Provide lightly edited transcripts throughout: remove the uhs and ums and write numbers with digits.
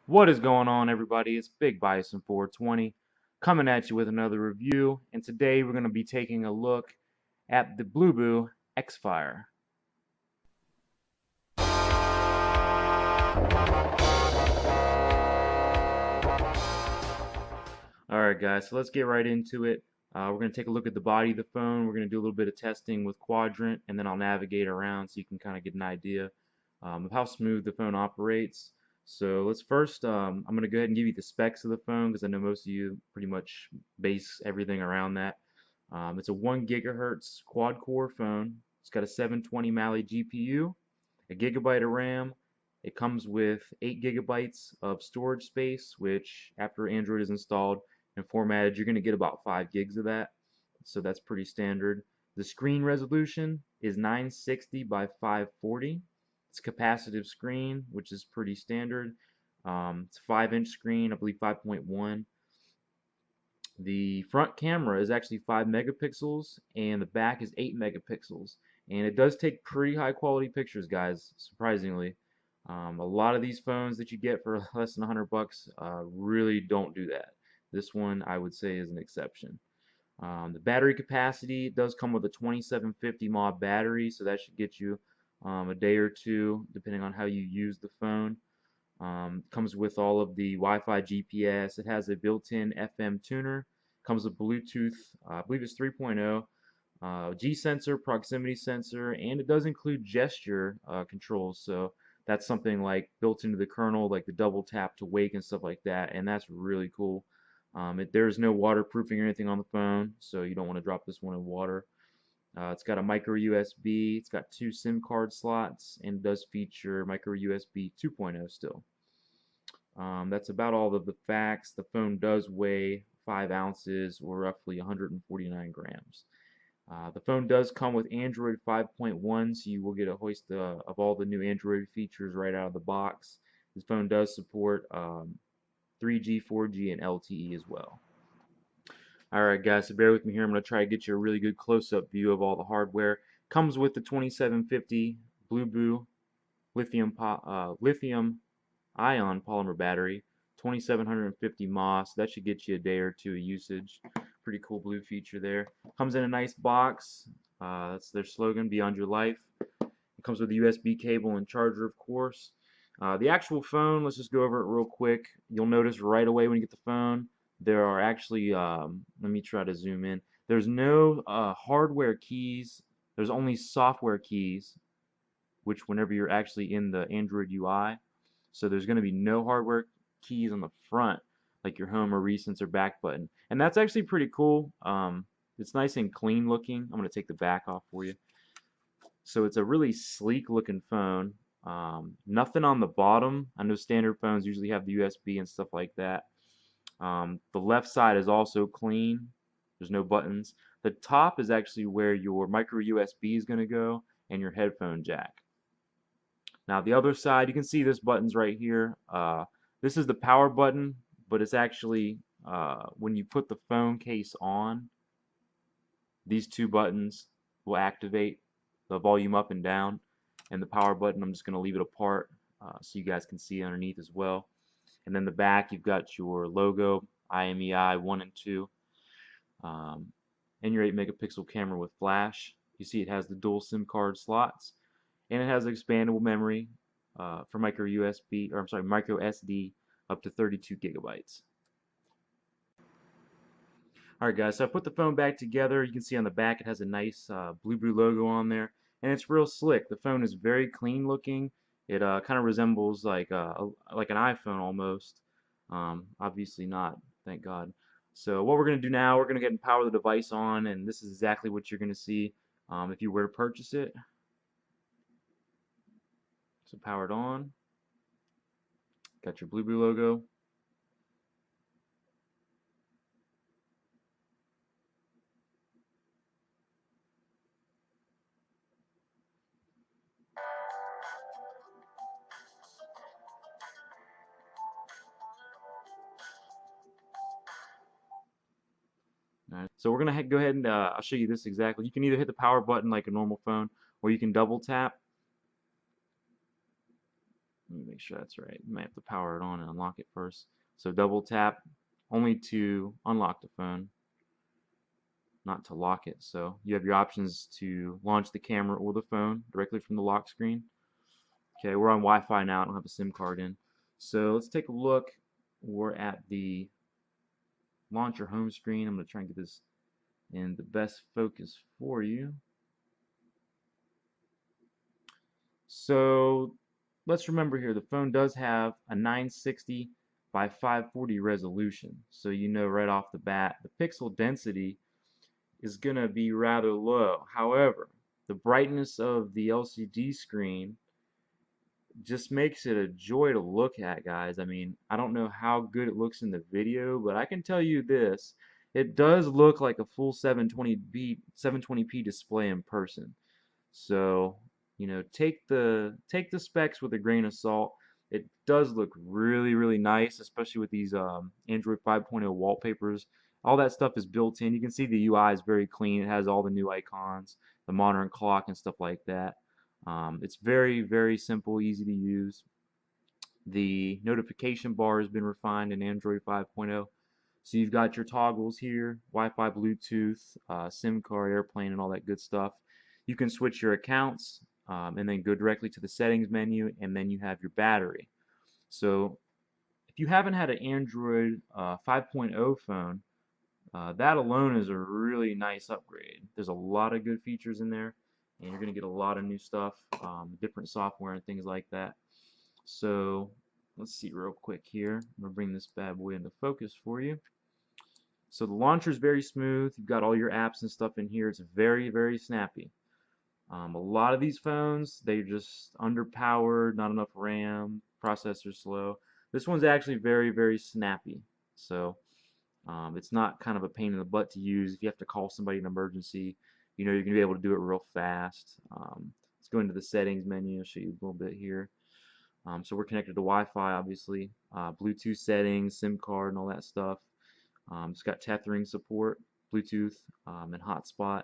What is going on, everybody? It's Bigbison420 coming at you with another review, and today we're going to be taking a look at the Blueboo xFire. Alright guys, so let's get right into it. We're going to take a look at the body of the phone. We're going to do a little bit of testing with Quadrant, and then I'll navigate around so you can kind of get an idea of how smooth the phone operates. So let's first, I'm going to go ahead and give you the specs of the phone because I know most of you pretty much base everything around that. It's a 1 gigahertz quad core phone. It's got a 720 Mali GPU, a gigabyte of RAM. It comes with 8 gigabytes of storage space, which after Android is installed and formatted, you're going to get about 5 gigs of that. So that's pretty standard. The screen resolution is 960 by 540. It's a capacitive screen, which is pretty standard. It's a 5-inch screen, I believe 5.1. The front camera is actually 5 megapixels and the back is 8 megapixels. And it does take pretty high quality pictures, guys, surprisingly. A lot of these phones that you get for less than 100 bucks really don't do that. This one, I would say, is an exception. The battery capacity does come with a 2750 mAh battery, so that should get you a day or two, depending on how you use the phone. Comes with all of the Wi-Fi, GPS. It has a built-in FM tuner. Comes with Bluetooth, I believe it's 3.0. G sensor, proximity sensor, and it does include gesture controls. So that's something like built into the kernel, like the double tap to wake and stuff like that, and that's really cool. There's no waterproofing or anything on the phone, so you don't want to drop this one in water. It's got a micro USB, it's got 2 SIM card slots, and it does feature micro USB 2.0 still. That's about all of the facts. The phone does weigh 5 ounces or roughly 149 grams. The phone does come with Android 5.1, so you will get a hoist of all the new Android features right out of the box. This phone does support 3G, 4G, and LTE as well. Alright guys, so bear with me here. I'm going to try to get you a really good close-up view of all the hardware. Comes with the 2750 Blueboo lithium ion polymer battery, 2750 mAh, so that should get you a day or two of usage. Pretty cool blue feature there. Comes in a nice box. That's their slogan, Beyond Your Life. It comes with a USB cable and charger, of course. The actual phone, let's just go over it real quick. You'll notice right away when you get the phone, there are actually, let me try to zoom in. There's no hardware keys. There's only software keys, which whenever you're actually in the Android UI. So there's going to be no hardware keys on the front, like your home or recents or back button. And that's actually pretty cool. It's nice and clean looking. I'm going to take the back off for you. So it's a really sleek looking phone. Nothing on the bottom. I know standard phones usually have the USB and stuff like that. The left side is also clean. There's no buttons. The top is actually where your micro USB is going to go and your headphone jack. Now the other side, you can see this button's right here. This is the power button, but it's actually when you put the phone case on, these two buttons will activate the volume up and down, and the power button, I'm just going to leave it apart so you guys can see underneath as well. And then the back, you've got your logo, IMEI 1 and 2, and your 8 megapixel camera with flash. You see it has the dual SIM card slots, and it has expandable memory for micro USB, or I'm sorry, micro SD up to 32 gigabytes. Alright guys, so I put the phone back together. You can see on the back it has a nice Blueboo logo on there, and it's real slick. The phone is very clean looking. It kind of resembles like an iPhone almost. Obviously not, thank God. So what we're going to do now, we're going to get and power the device on, and this is exactly what you're going to see if you were to purchase it. So powered on. Got your Blueboo logo. Alright, so we're gonna go ahead and I'll show you this exactly. You can either hit the power button like a normal phone, or you can double tap. Let me make sure that's right. You might have to power it on and unlock it first. So double tap only to unlock the phone, not to lock it. So you have your options to launch the camera or the phone directly from the lock screen. Okay, we're on Wi-Fi now. I don't have a SIM card in. So let's take a look. We're at the launcher home screen. I'm going to try and get this in the best focus for you. So let's remember here, the phone does have a 960 by 540 resolution. So you know right off the bat, the pixel density is going to be rather low. However, the brightness of the LCD screen just makes it a joy to look at, guys. I mean, I don't know how good it looks in the video, but I can tell you this. It does look like a full 720p display in person. So, you know, take the specs with a grain of salt. It does look really, really nice, especially with these Android 5.0 wallpapers. All that stuff is built in. You can see the UI is very clean. It has all the new icons, the modern clock and stuff like that. It's very, very simple, easy to use. The notification bar has been refined in Android 5.0. So you've got your toggles here, Wi-Fi, Bluetooth, SIM card, airplane, and all that good stuff. You can switch your accounts and then go directly to the settings menu, and then you have your battery. So if you haven't had an Android 5.0 phone, that alone is a really nice upgrade. There's a lot of good features in there, and you're going to get a lot of new stuff, different software and things like that. So let's see real quick here. I'm going to bring this bad boy into focus for you. So the launcher is very smooth. You've got all your apps and stuff in here. It's very, very snappy. A lot of these phones, they're just underpowered, not enough RAM, processor slow. This one's actually very, very snappy. So it's not kind of a pain in the butt to use. If you have to call somebody in an emergency, you know you're going to be able to do it real fast. Let's go into the settings menu. I'll show you a little bit here. So we're connected to Wi-Fi, obviously, Bluetooth settings, SIM card, and all that stuff. It's got tethering support, Bluetooth, and hotspot.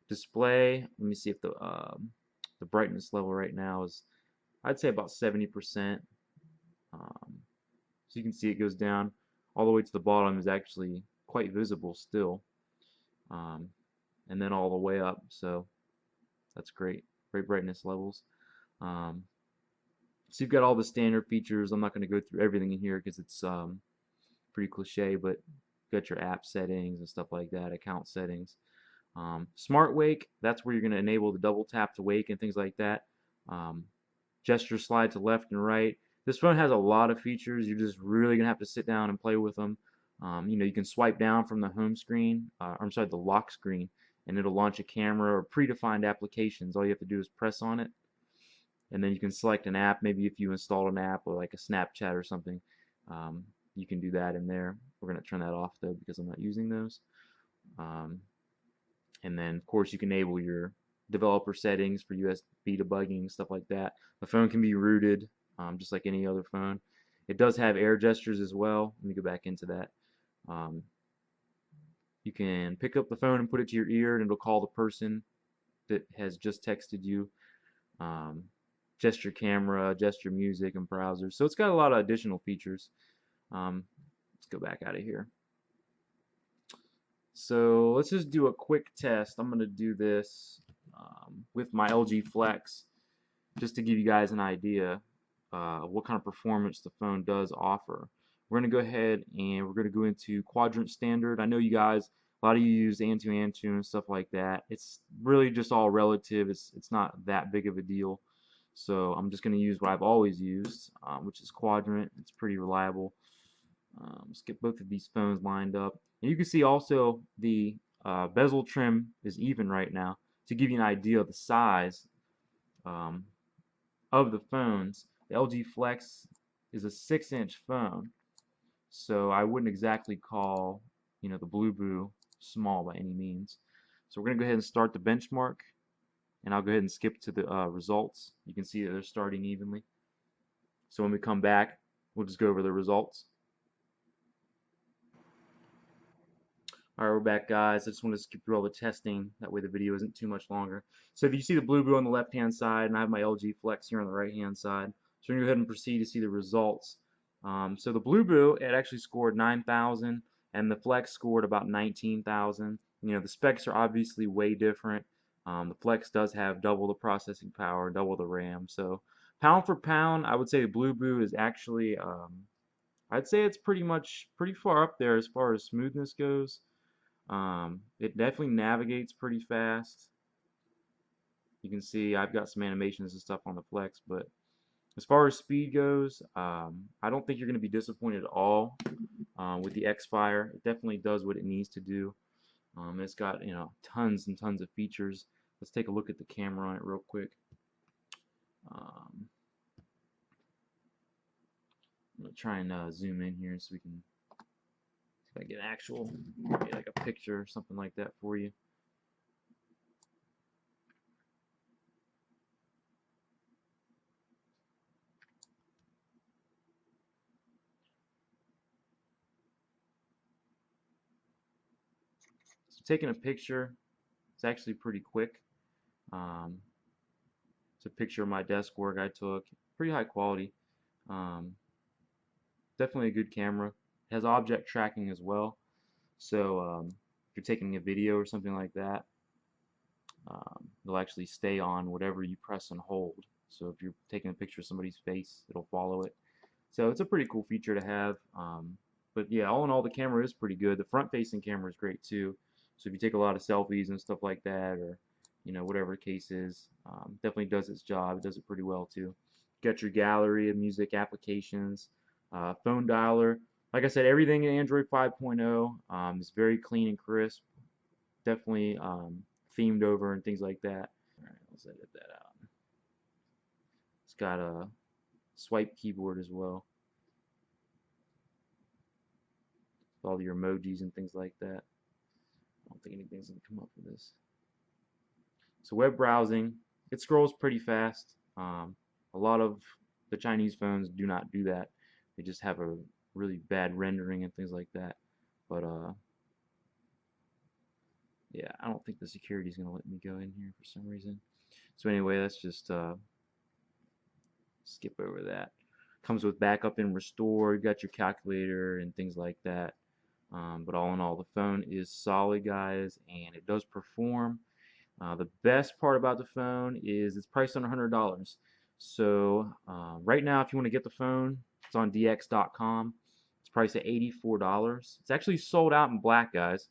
Display. Let me see if the brightness level right now is, I'd say about 70%. So you can see it goes down all the way to the bottom is actually quite visible still, and then all the way up. So that's great, great brightness levels. So you've got all the standard features. I'm not going to go through everything in here because it's pretty cliche, but you've got your app settings and stuff like that, account settings. Smart Wake, that's where you're going to enable the double tap to wake and things like that. Gesture slide to left and right. This phone has a lot of features. You're just really going to have to sit down and play with them. You know, you can swipe down from the home screen, I'm sorry, the lock screen, and it'll launch a camera or predefined applications. All you have to do is press on it, and then you can select an app. Maybe if you installed an app or like a Snapchat or something, you can do that in there. We're going to turn that off though because I'm not using those. And then of course you can enable your developer settings for USB debugging, stuff like that. The phone can be rooted just like any other phone. It does have air gestures as well. Let me go back into that. You can pick up the phone and put it to your ear, and it'll call the person that has just texted you. Gesture camera, gesture music, and browser. So it's got a lot of additional features. Let's go back out of here. So let's just do a quick test. I'm going to do this with my LG Flex just to give you guys an idea what kind of performance the phone does offer. We're going to go ahead and we're going to go into quadrant standard. I know you guys, a lot of you use Antutu and stuff like that. It's really just all relative. It's not that big of a deal. So I'm just going to use what I've always used, which is quadrant. It's pretty reliable. Let's get both of these phones lined up. And you can see also the bezel trim is even right now. To give you an idea of the size of the phones, the LG Flex is a 6-inch phone. So I wouldn't exactly call, you know, the Blueboo small by any means. So we're going to go ahead and start the benchmark, and I'll go ahead and skip to the results. You can see that they're starting evenly. So when we come back, we'll just go over the results. Alright, we're back, guys. I just want to skip through all the testing. That way the video isn't too much longer. So if you see the Blueboo on the left-hand side, and I have my LG Flex here on the right-hand side, So we're going to go ahead and proceed to see the results. So the Blueboo, it actually scored 9,000, and the Flex scored about 19,000. You know, the specs are obviously way different. The Flex does have double the processing power, double the RAM. So pound for pound, I would say the Blueboo is actually, I'd say it's pretty far up there as far as smoothness goes. It definitely navigates pretty fast. You can see I've got some animations and stuff on the Flex, but as far as speed goes, I don't think you're going to be disappointed at all with the xFire. It definitely does what it needs to do. It's got, you know, tons and tons of features. Let's take a look at the camera on it real quick. I'm going to try and zoom in here so we can see if I get actual, maybe like a picture or something like that for you. So taking a picture, it's actually pretty quick. Um, it's a picture of my desk work I took, pretty high quality. Um, Definitely a good camera. It has object tracking as well. So if you're taking a video or something like that, it'll actually stay on whatever you press and hold. So if you're taking a picture of somebody's face, it'll follow it. So it's a pretty cool feature to have. But yeah, all in all, the camera is pretty good. The front-facing camera is great too. So if you take a lot of selfies and stuff like that, or you know, whatever the case is, definitely does its job. It does it pretty well too. Got your gallery of music applications, phone dialer. Like I said, everything in Android 5.0 is very clean and crisp. Definitely themed over and things like that. All right, let's edit that out. It's got a swipe keyboard as well. All your emojis and things like that. I don't think anything's gonna come up with this. So web browsing, it scrolls pretty fast. A lot of the Chinese phones do not do that. They just have a really bad rendering and things like that. But yeah, I don't think the security is gonna let me go in here for some reason. So anyway, let's just skip over that. Comes with backup and restore. You got your calculator and things like that. But all in all, the phone is solid, guys, and it does perform. The best part about the phone is it's priced under $100. So right now, if you want to get the phone, it's on dx.com. It's priced at $84. It's actually sold out in black, guys.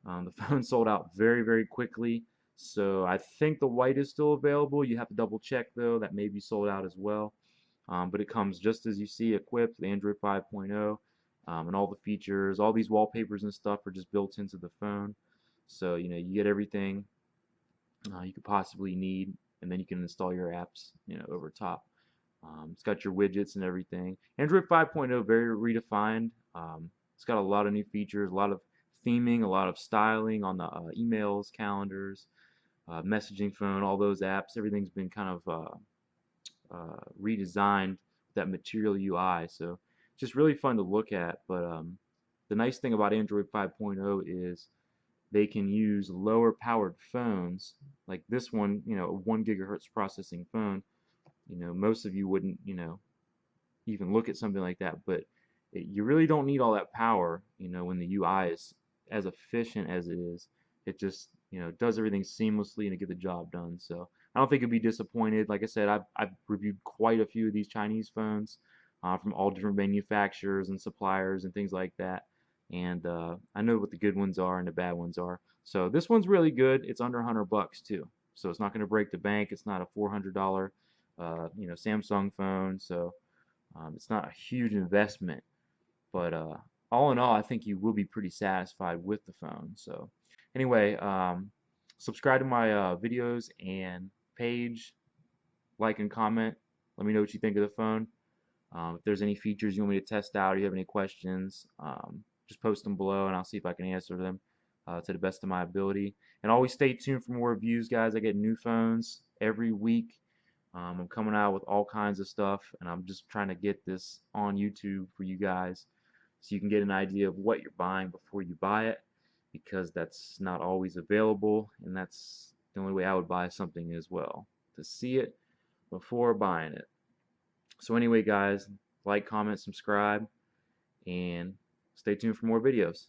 The phone sold out very, very quickly. So I think the white is still available. You have to double check though. That may be sold out as well. But it comes just as you see, equipped with Android 5.0, and all the features, all these wallpapers and stuff are just built into the phone. So you know you get everything you could possibly need, and then you can install your apps, you know, over top. It's got your widgets and everything. Android 5.0 very redefined. It's got a lot of new features, a lot of theming, a lot of styling on the emails, calendars, messaging phone, all those apps. Everything's been kind of redesigned with that material UI. So just really fun to look at. But the nice thing about Android 5.0 is they can use lower powered phones like this one, you know, a 1 gigahertz processing phone. You know, most of you wouldn't, you know, even look at something like that, but you really don't need all that power, you know, when the UI is as efficient as it is. It just, you know, does everything seamlessly and to get the job done. So I don't think you'll be disappointed. Like I said, I've reviewed quite a few of these Chinese phones from all different manufacturers and suppliers and things like that. And I know what the good ones are and the bad ones are. So this one's really good. It's under $100 too. So it's not going to break the bank. It's not a $400 you know, Samsung phone. So it's not a huge investment, but all in all, I think you will be pretty satisfied with the phone. So anyway, subscribe to my videos and page, like and comment. Let me know what you think of the phone. If there's any features you want me to test out or you have any questions, just post them below and I'll see if I can answer them to the best of my ability. And always stay tuned for more reviews, guys. I get new phones every week. I'm coming out with all kinds of stuff, and I'm just trying to get this on YouTube for you guys so you can get an idea of what you're buying before you buy it, because that's not always available, and that's the only way I would buy something as well, to see it before buying it. So anyway, guys, like, comment, subscribe, and stay tuned for more videos.